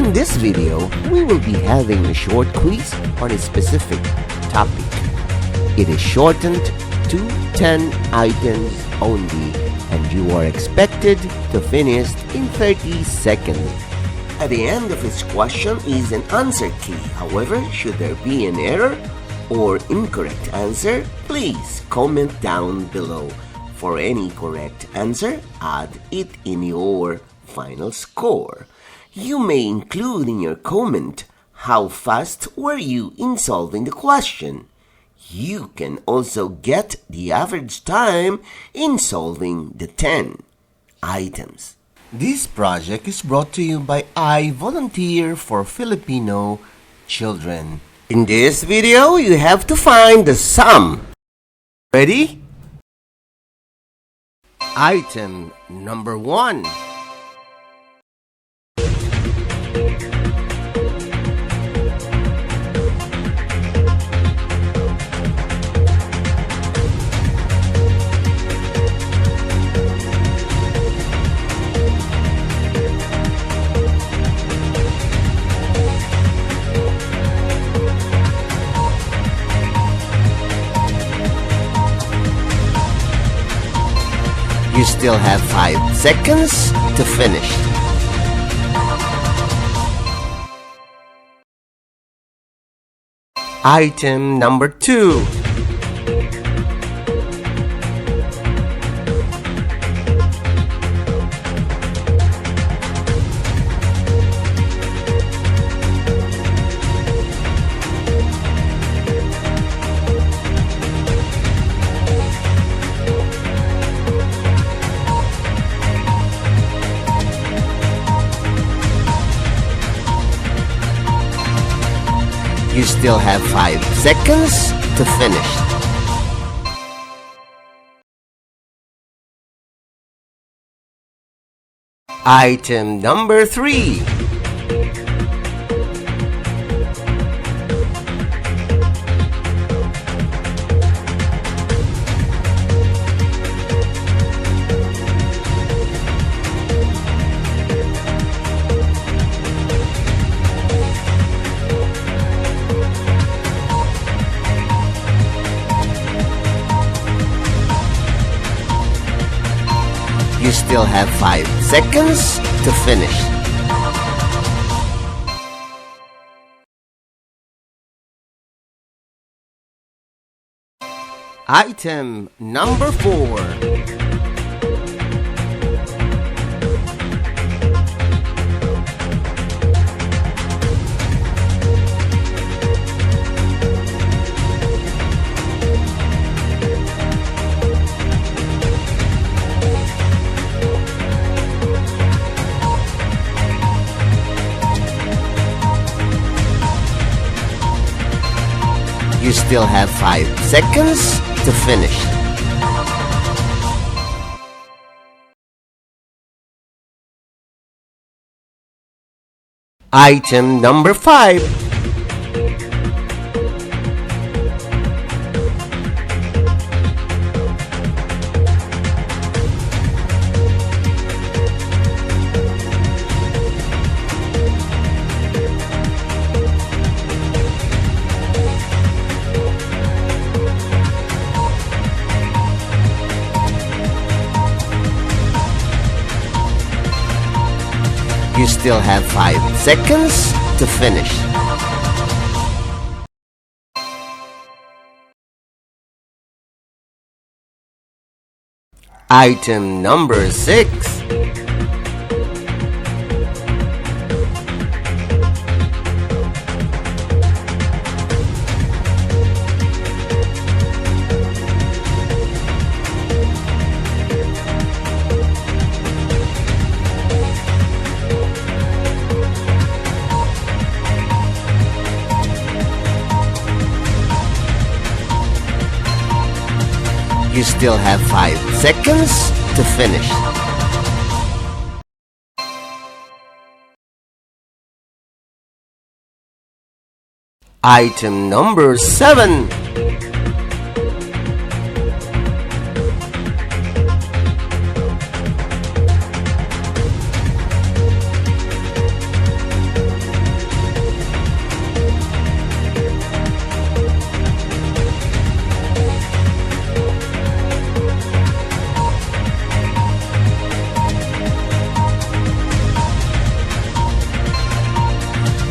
In this video, we will be having a short quiz on a specific topic. It is shortened to 10 items only, and you are expected to finish in 30 seconds. At the end of each question is an answer key. However, should there be an error or incorrect answer, please comment down below. For any correct answer, add it in your final score. You may include in your comment how fast were you in solving the question. You can also get the average time in solving the 10 items. This project is brought to you by I Volunteer for Filipino Children. In this video, you have to find the sum. Ready? Item number 1. You still have 5 seconds to finish. Item number 2. You still have 5 seconds to finish. Item number 3. You still have 5 seconds to finish. Item number 4. You still have 5 seconds to finish. Item number 5. You still have 5 seconds to finish. Item number 6. You still have 5 seconds to finish. Item number 7.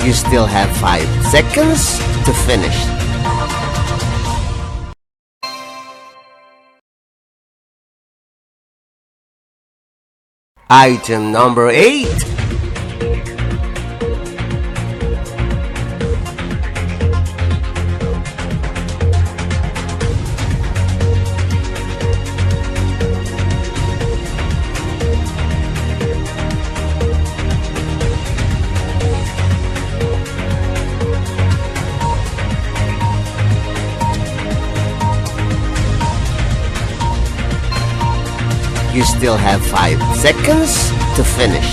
You still have 5 seconds to finish. Item number 8. You still have 5 seconds to finish.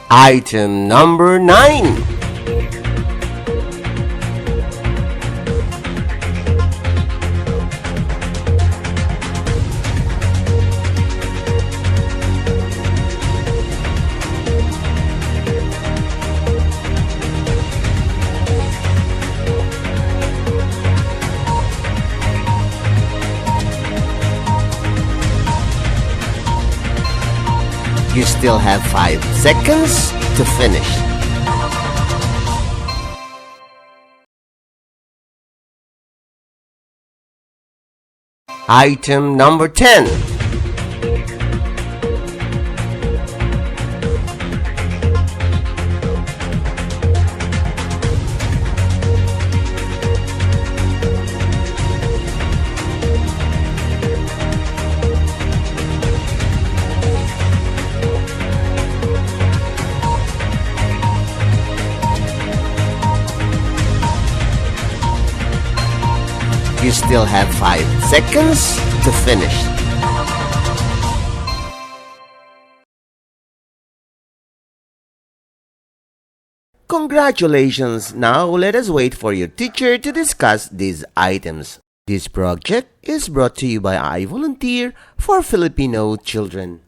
Item number 9. You still have 5 seconds to finish. Item number 10. You still have 5 seconds to finish. Congratulations! Now let us wait for your teacher to discuss these items. This project is brought to you by I Volunteer for Filipino Children.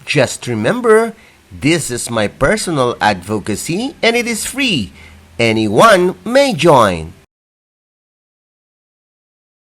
Just remember, this is my personal advocacy and it is free. Anyone may join.